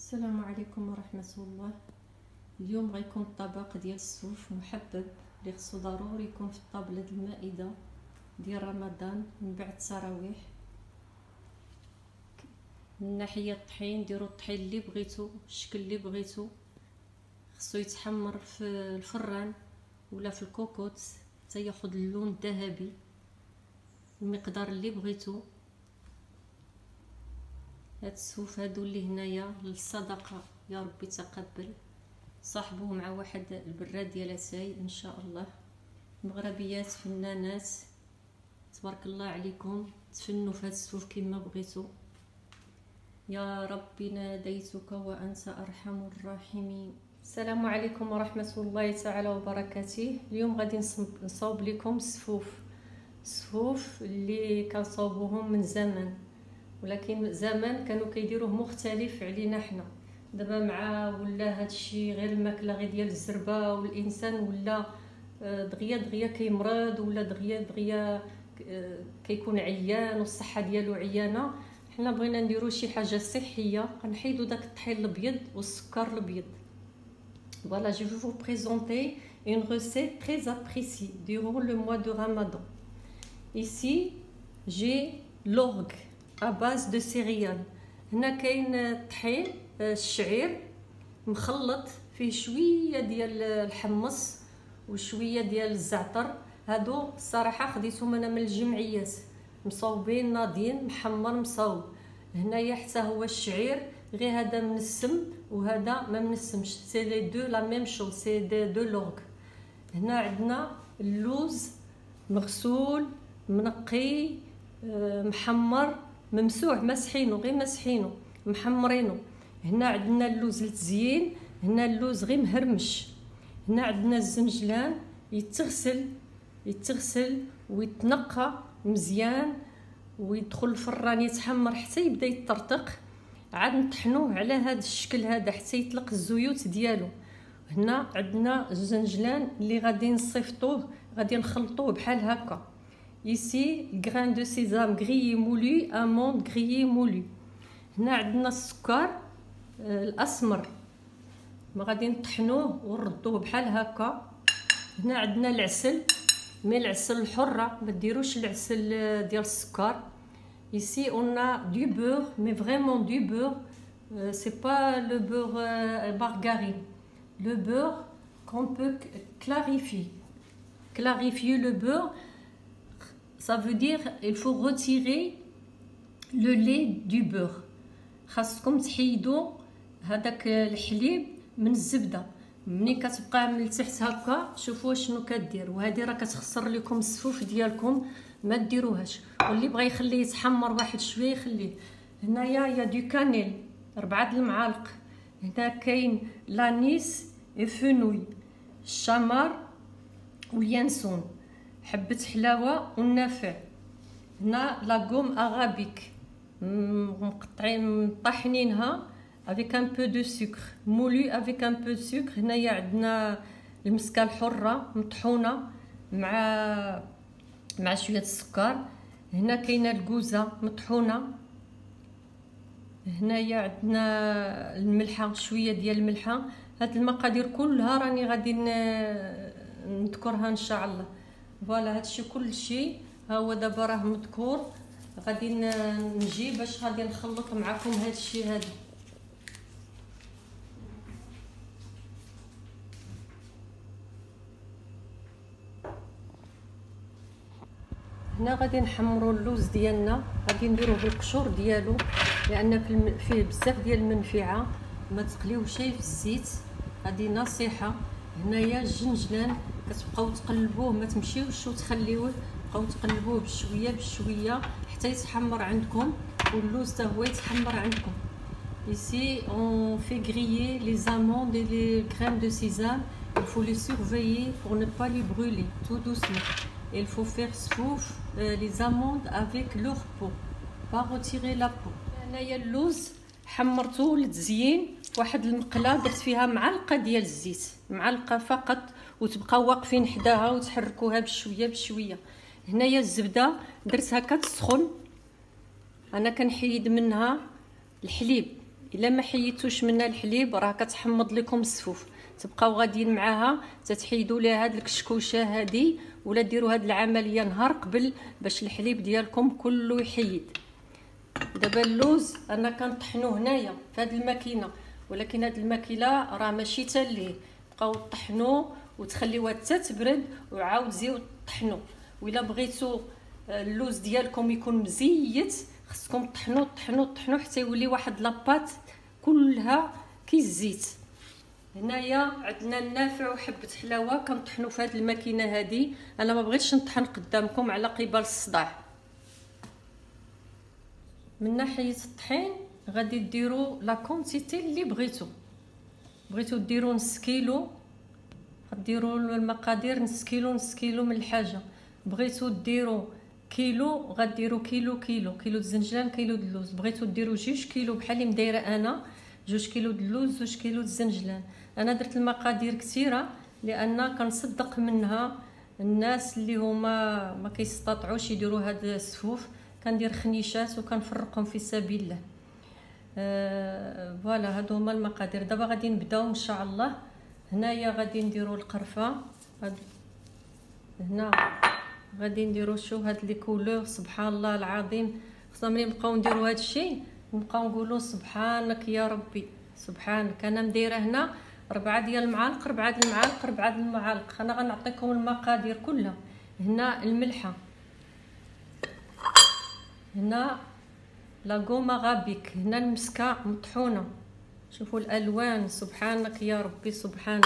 السلام عليكم ورحمة الله. اليوم غيكون الطبق ديال السوف محبب اللي خصو ضروري يكون في الطابلة المائدة ديال رمضان من بعد التراويح. من ناحية الطحين ديروا الطحين اللي بغيتو، الشكل اللي بغيتو، خصو يتحمر في الفران ولا في الكوكوت حتى ياخذ اللون الذهبي المقدار اللي بغيتو. هاد السوف هادو اللي هنايا للصدقه، يا ربي تقبل. صاحبوه مع واحد البراد ديال اتاي ان شاء الله. مغربيات فنانات تبارك الله عليكم، تفنوا في هاد السوف كما بغيتو. يا ربي ناديتك وانت ارحم الراحمين. السلام عليكم ورحمه الله تعالى وبركاته. اليوم غادي نصاوب لكم السفوف اللي كنصاوبوهم من زمان، ولكن زمان كانوا كيديروه مختلف علينا حنا. دابا مع ولا هادشي غير الماكله غير ديال الزربه، والانسان ولا دغيا كيمرض، ولا دغيا كيكون عيان والصحه ديالو عيانه. حنا بغينا نديرو شي حاجه صحيه، كنحيدو داك الطحين الابيض والسكر الابيض. Voilà, je vais vous présenter une recette très appréciée durant le mois de Ramadan. Ici, j'ai l'orgue à base de céréales. هنا كاين الطحين الشعير مخلط فيه شويه ديال الحمص وشويه ديال الزعتر. هادو الصراحه خديتهم انا من الجمعيات، مصاوبين ناضين محمر مصاوب. هنايا حتى هو الشعير، غير هذا من السم وهذا ما من السمش، سي لي دو لا ميم شوز، سي دو لورغ. هنا عندنا اللوز مغسول منقي محمر ممسوح، مسحينو غير مسحينو محمرينو. هنا عندنا اللوز للتزيين، هنا اللوز غير مهرمش. هنا عندنا الزنجلان يتغسل ويتنقى مزيان ويدخل الفران يتحمر حتى يبدا يطرطق. عاد نطحنوه على هذا الشكل هذا حتى يطلق الزيوت ديالو. هنا عندنا الزنجلان اللي غادي نصيفطوه، غادي نخلطوه بحال هكا. Ici, grains de sésame grillé moulu, amandes grillées moulu. هنا عندنا السكر الاسمر، ما غادي نطحنوه ونردوه بحال هكا. هنا عندنا العسل، مي العسل الحره، ما ديروش العسل ديال السكر. Ici on a du beurre, mais vraiment du beurre, c'est pas le beurre margarine, le beurre qu'on peut clarifier le beurre. Ça veut dire il faut retirer le lait du beurre. خاصكم تحيدوا هذاك الحليب من الزبده. ملي كتبقى من التحت هكا شوفوا شنو كدير، وهذه راه كتخسر لكم السفوف ديالكم، ما ديروهاش. واللي بغى يخليه يتحمر واحد شويه يخليه. هنايا يا دو كانيل 4 المعالق. هنا كاين لانيس فنوي، الشمر واليانسون، حبة حلاوة والنافع. هنا لاغوم اغابيك مقطعين طاحنينها avec un peu de sucre moulu avec un peu de sucre. هنايا عندنا المسكه الحره مطحونه مع شويه السكر. هنا كاينه الكوزه مطحونه. هنايا عندنا الملحه، شويه ديال الملحه. هاد المقادير كلها راني غادي نذكرها ان شاء الله. فوالا هادشي كلشي ها هو دابا راه مذكور. غادي نجي باش غادي نخلط معكم هادشي هذا. هنا غادي نحمروا اللوز ديالنا، غادي نديروه بالقشور ديالو لان فيه بزاف ديال المنفعه. ما تقليوش في الزيت، هذه نصيحه. هنايا الجنجلان كتبقاو تقلبوه، ما تمشيوش وتخليوه، بقاو تقلبوه بشويه حتى يتحمر عندكم، واللوز حتى هو يتحمر عندكم. Ici on fait griller les amandes et les graines de sésame. Il faut les surveiller pour ne pas les brûler, tout doucement. Et il faut faire souff les amandes avec leur peau, pas retirer la peau. هنايا اللوز حمرته للتزيين واحد المقله، درت فيها معلقه ديال الزيت، معلقه فقط، وتبقاو واقفين حداها وتحركوها بشويه. هنايا الزبده درتها كتسخن، انا كنحيد منها الحليب الا ما حيدتوش منها الحليب راه كتحمض لكم السفوف. تبقاو غاديين معاها تتحيدوا ليها هاد الكشكوشه هادي، ولا ديروا هاد العمليه نهار قبل باش الحليب ديالكم كله يحيد. دابا اللوز انا كنطحنو هنايا في هاد الماكينه، ولكن هاد الماكينه راه ماشي حتى ليه، بقاو طحنوه وتخليوها حتى تبرد وعاود زيو طحنو. وإلا بغيتو اللوز ديالكم يكون مزيت خصكم طحنو حتى يولي واحد لاباط كلها كي الزيت. هنايا عندنا النافع وحبه حلاوه كنطحنو في هاد الماكينه هادي. انا ما بغيتش نطحن قدامكم على قبال الصداع. من ناحيه الطحين غادي ديروا لا كونتيتي اللي بغيتو ديروا نص كيلو، غديروا المقادير نص كيلو من الحاجه. بغيتو ديروا كيلو غديروا كيلو الزنجلان، كيلو د اللوز. بغيتو ديروا 2 كيلو بحال اللي مدايره انا، 2 كيلو د اللوز 2 كيلو د الزنجلان. انا درت المقادير كثيره لان كنصدق منها الناس اللي هما ما كيستطيعوش يديروا هاد السفوف. كندير خنيشات وكنفرقهم في سبيل الله. فوالا هادو هما المقادير. دابا غادي نبداو ان شاء الله. هنايا غادي نديروا القرفه، هنا غادي نديروا شو هاد لي كولور. سبحان الله العظيم، خصنا ملي نبقاو نديروا هاد الشيء نبقاو نقولوا سبحانك يا ربي سبحانك. انا مدايره هنا 4 ديال المعالق 4 د المعالق. انا غنعطيكم المقادير كلها. هنا الملحه، هنا لا غوما غابيك، هنا المسكه مطحونه. شوفوا الالوان سبحانك يا ربي سبحانك.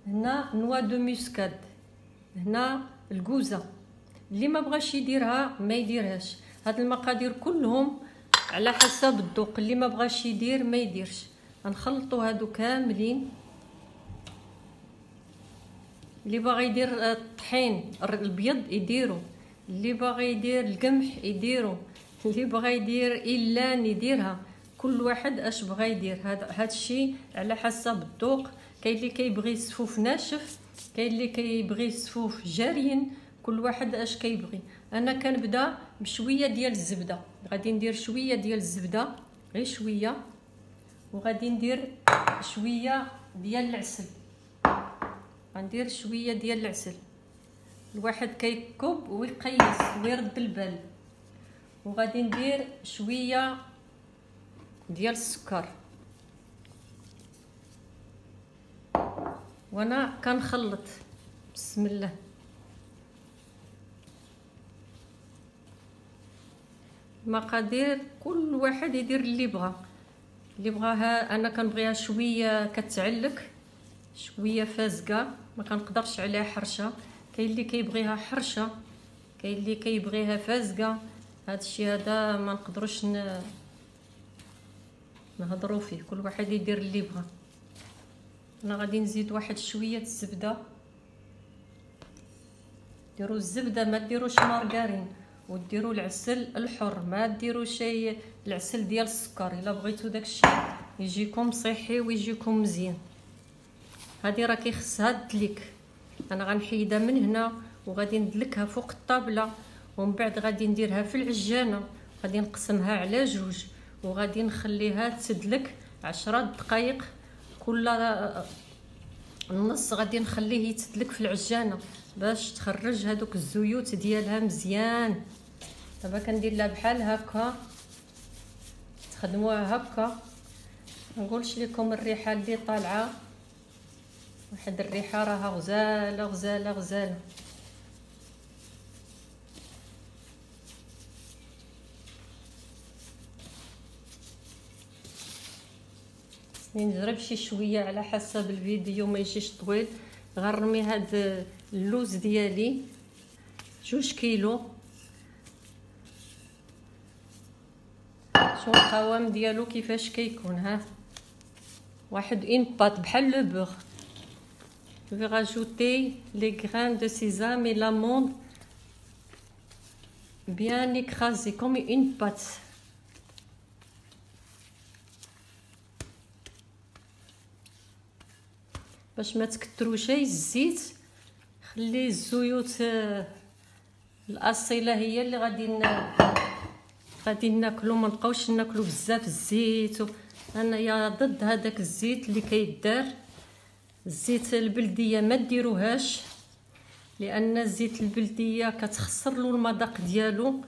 هنا نوا دو موسكاد، هنا الكوزه. اللي ما بغاش يديرها ما يديرهاش. هاد المقادير كلهم على حسب الذوق، اللي ما بغاش يدير ما يديرش. غنخلطوا هادو كاملين. اللي باغي يدير الطحين الابيض يديروا، اللي باغي يدير القمح يديروا، اللي بغى يدير إلان يديرها. كل واحد اش بغى يدير. هاد الشيء على حسب الذوق. كاين اللي كيبغي السفوف ناشف، كاين اللي كيبغي السفوف جاريين، كل واحد اش كيبغي. انا كنبدا بشويه ديال الزبده. غادي ندير شويه ديال الزبده غير شويه، وغادي ندير شويه ديال العسل. غندير شويه ديال العسل. الواحد كيكب ويقيس ويرد البال. وغادي ندير شويه ديال السكر. وانا كنخلط بسم الله. المقادير كل واحد يدير اللي بغى. اللي بغاها انا كنبغيها شويه كتعلك، شويه فازقه، ما كنقدرش عليها حرشه. كاين اللي كيبغيها حرشه، كاين اللي كيبغيها فازقه. هذا الشيء هذا ما نقدروش نهضروا فيه، كل واحد يدير اللي بغى. انا غادي نزيد واحد شويه الزبده. ديروا الزبده ما ديروش مارغرين، وديروا العسل الحر، ما ديروا شيء العسل ديال السكر. الا بغيتوا داكشي يجيكم صحي ويجيكم مزيان. هذه راه كيخصها تدليك. انا غنحيدها من هنا وغادي ندلكها فوق الطابله، ومن بعد غادي نديرها في العجانه. غادي نقسمها على 2 وغادي نخليها تدلك 10 دقائق. كل نص غادي نخليه يتدلك في العجانه باش تخرج هذوك الزيوت ديالها مزيان. دابا كندير لها بحال هكا، تخدموها هكا. نقولش لكم الريحه اللي طالعه، واحد الريحه راها غزاله غزاله غزاله. نجرب شي شويه على حسب الفيديو ما يجيش طويل. غنرمي هاد اللوز ديالي 2 كيلو. شوف القوام ديالو كيفاش كيكون. ها واحد اون بات بحال لو بور. Je vais rajouter les grains de sésame et l'amande bien écrasés comme une pâte. باش ما تكتروش الزيت، خلي الزيوت الاصيله هي اللي غادي غادي ناكلو ما نبقاوش ناكلو بزاف الزيت انايا ضد هذاك الزيت اللي كيدار. الزيت البلديه ما ديروهاش، لان الزيت البلديه كتخسر له المذاق ديالو،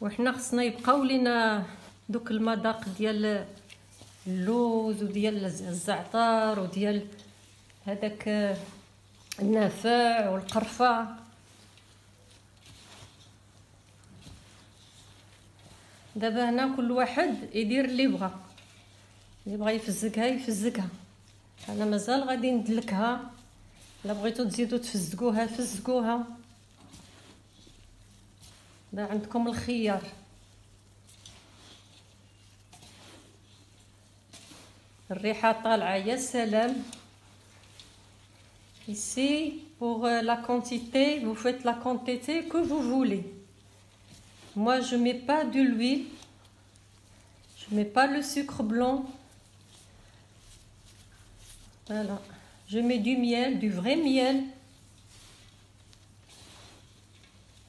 وحنا خصنا يبقاو لينا دوك المذاق ديال اللوز وديال الزعتر وديال هذاك النافع والقرفه. دابا هنا كل واحد يدير اللي بغا، اللي بغا يفزقها يفزقها. انا مازال غادي ندلكها، الا بغيتو تزيدو تفزقوها فزقوها، دا عندكم الخيار. الريحه طالعه يا سلام. Ici pour la quantité, vous faites la quantité que vous voulez. Moi je mets pas de l'huile, je mets pas le sucre blanc. Voilà, je mets du miel, du vrai miel.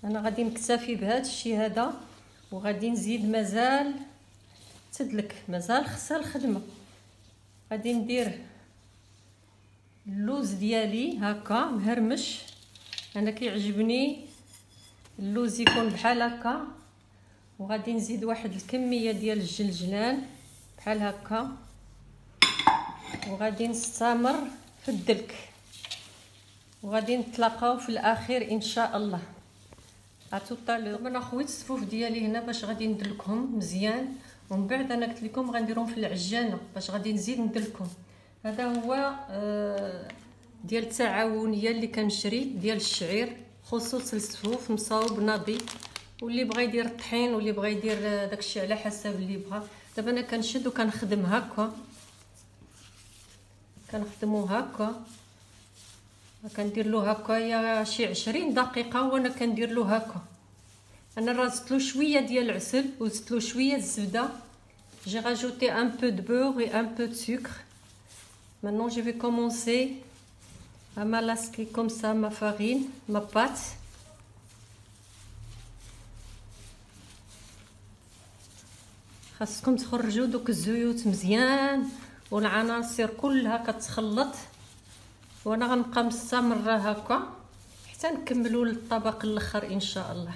انا غادي نكتفي بهذا الشيء هذا، وغادي نزيد مازال تدلك، مازال خصها الخدمه. غادي ندير اللوز ديالي هكا مهرمش، انا كيعجبني اللوز يكون بحال هكا، وغادي نزيد واحد الكميه ديال الجلجلان بحال هكا، وغادي نستمر في الدلك، وغادي نتلاقاو في الاخير ان شاء الله. اتوطالور. انا خويت الصفوف ديالي هنا باش غادي ندلكهم مزيان، ومن بعد انا قلت لكم غنديرهم في العجانه باش غادي نزيد ندلكهم. هذا هو ديال التعاونيه اللي كنشري ديال الشعير، خصوص الصفوف مصاوب نظيف، واللي بغى يدير الطحين واللي بغى يدير داكشي على حسب اللي بغى. دابا انا كنشد وكنخدم هكا، كنخدمو هكا، كندير له هكايا شي 20 دقيقه وانا كندير له هكا. انا رازت له شويه ديال العسل وزدت له شويه الزبده. J'ai rajouté un peu de beurre et un peu de sucre. Maintenant je vais commencer à malasquer comme ça ma farine, ma pâte. خاصكم تخرجوا دوك الزيوت مزيان والعناصر كلها كتخلط، وانا غنبقى مستمره هكا حتى نكملوا للطبق الاخر ان شاء الله.